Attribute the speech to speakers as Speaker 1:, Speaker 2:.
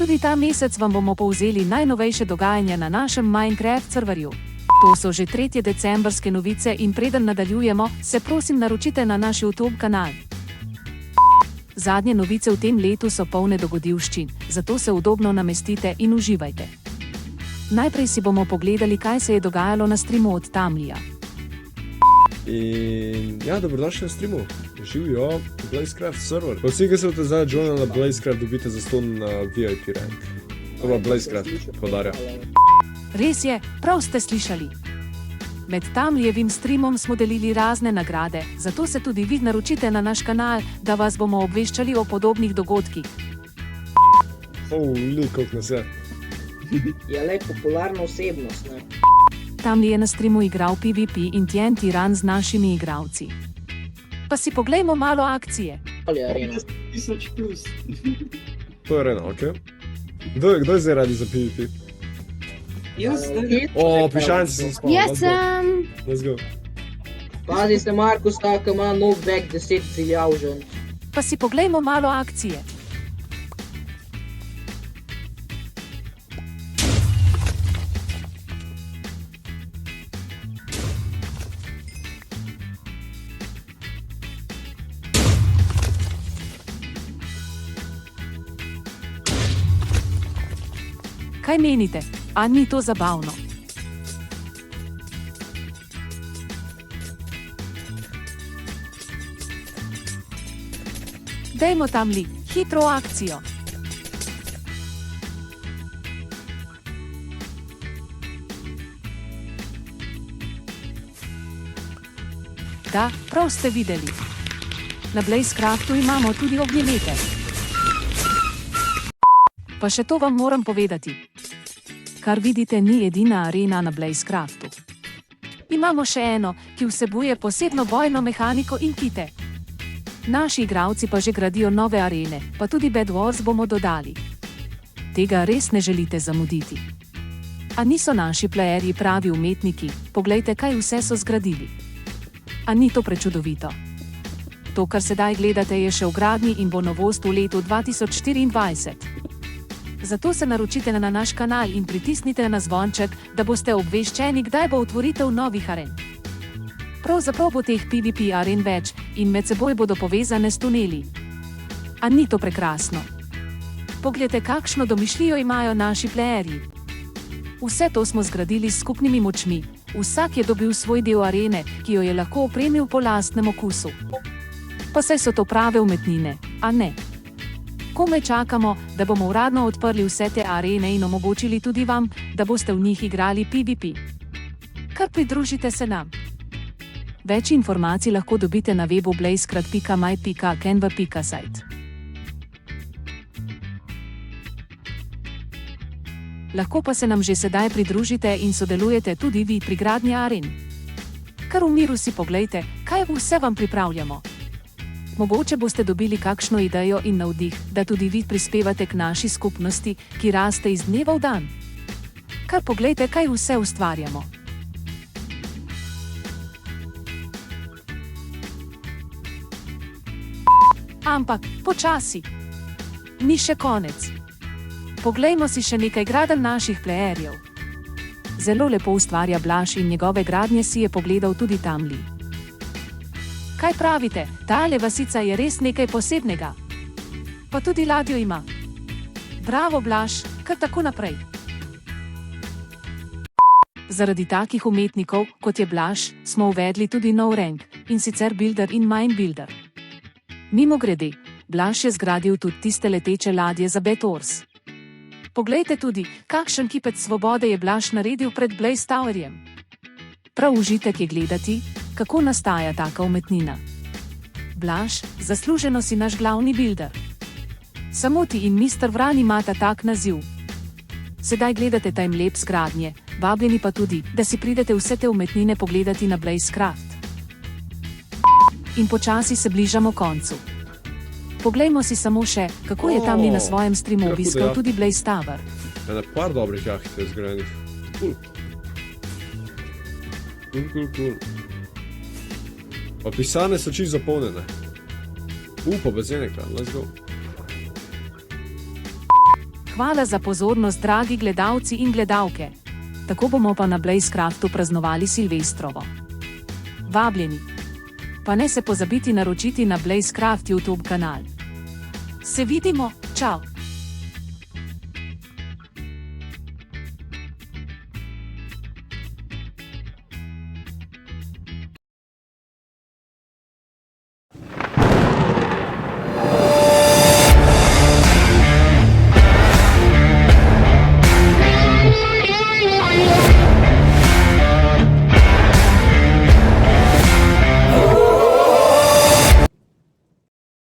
Speaker 1: Tudi ta mesec vam bomo povzeli najnovejše dogajanja na našem Minecraft serverju. To so že 3. decembrske novice in preden nadaljujemo, se prosim naročite na naš YouTube kanal. Zadnje novice v tem letu so polne dogodivščin, zato se udobno namestite in uživajte. Najprej si bomo pogledali, kaj se je dogajalo na streamu od Tamlija.
Speaker 2: In ja, dobrodošli na streamu. Živijo Blazecraft server. Pa vsi, ki se boste zdaj joinali na Blazecraft, dobite zastonj na VIP rank. To pa Blazecraft podarja.
Speaker 1: Res je, prav ste slišali. Med Tamlijevim streamom smo delili razne nagrade, zato se tudi vi naročite na naš kanal, da vas bomo obveščali o podobnih dogodkih.
Speaker 2: Koliko nas je.
Speaker 3: Je le popularna osebnost, ne?
Speaker 1: Tamli je na streamu igral PvP in TNT Run z našimi igralci. Pa si poglejmo malo akcije.
Speaker 3: Ali arena?
Speaker 4: 1000 plus.
Speaker 2: To je arena, okej. Kdo je zdaj radi za PvP?
Speaker 4: Jaz
Speaker 2: Pišanci sem spal.
Speaker 5: Jaz sem.
Speaker 2: Let's go.
Speaker 3: Pazi se Markus, tako ima knockback 10 ziljav že.
Speaker 1: Pa si poglejmo malo akcije. Kaj menite? A ni to zabavno? Dajmo Tamli, hitro akcijo. Da, prav ste videli. Na Blazecraftu imamo tudi ognjemete. Pa še to vam moram povedati. Kar vidite, ni edina arena na Blazecraftu. Imamo še eno, ki vsebuje posebno bojno mehaniko in kite. Naši igralci pa že gradijo nove arene, pa tudi Bed Wars bomo dodali. Tega res ne želite zamuditi. A niso naši playerji pravi umetniki? Poglejte, kaj vse so zgradili. A ni to prečudovito? To, kar sedaj gledate, je še v gradnji in bo novost v letu 2024. Zato se naročite na naš kanal in pritisnite na zvonček, da boste obveščeni, kdaj bo otvoritev novih aren. Pravzaprav bo teh PvP aren več in med seboj bodo povezane s tuneli. A ni to prekrasno? Poglejte, kakšno domišljijo imajo naši playerji. Vse to smo zgradili s skupnimi močmi, vsak je dobil svoj del arene, ki jo je lahko opremil po lastnem okusu. Pa saj so to prave umetnine, a ne? Komaj čakamo, da bomo uradno odprli vse te arene in omogočili tudi vam, da boste v njih igrali PvP. Kar pridružite se nam. Več informacij lahko dobite na webu blazecraft.my.canva.site. Lahko pa se nam že sedaj pridružite in sodelujete tudi vi pri gradnji aren. Kar v miru si poglejte, kaj vse vam pripravljamo. Mogoče boste dobili kakšno idejo in navdih, da tudi vi prispevate k naši skupnosti, ki raste iz dneva v dan. Kar poglejte, kaj vse ustvarjamo. Ampak, počasi. Ni še konec. Poglejmo si še nekaj gradenj naših playerjev. Zelo lepo ustvarja Blaž in njegove gradnje si je pogledal tudi Tamli. Kaj pravite, tale vasica je res nekaj posebnega. Pa tudi ladjo ima. Bravo, Blaž, kar tako naprej. Zaradi takih umetnikov, kot je Blaž, smo uvedli tudi nov rank, in sicer Builder in Mine Builder. Mimogrede, Blaž je zgradil tudi tiste leteče ladje za Bed Wars. Poglejte tudi, kakšen kipec svobode je Blaž naredil pred Blaze Towerjem. Prav užitek je gledati, kako nastaja taka umetnina. Blaž, zasluženo si naš glavni builder. Samo ti in Mr. Vran imata tak naziv. Sedaj gledate timelapse gradnje, vabljeni pa tudi, da si pridete vse te umetnine pogledati na Blazecraft. In počasi se bližamo koncu. Poglejmo si samo še, kako je Tamli na svojem streamu obiskal tudi Blaze Tower.
Speaker 2: Na par dobrih jahit je zgrajenih. Cool. Pa pisane so čisto zapolnjene. Pa bazenek, let's go.
Speaker 1: Hvala za pozornost, dragi gledalci in gledalke. Tako bomo pa na Blazecraftu praznovali Silvestrovo. Vabljeni. Pa ne se pozabiti naročiti na Blazecraft YouTube kanal. Se vidimo, čau!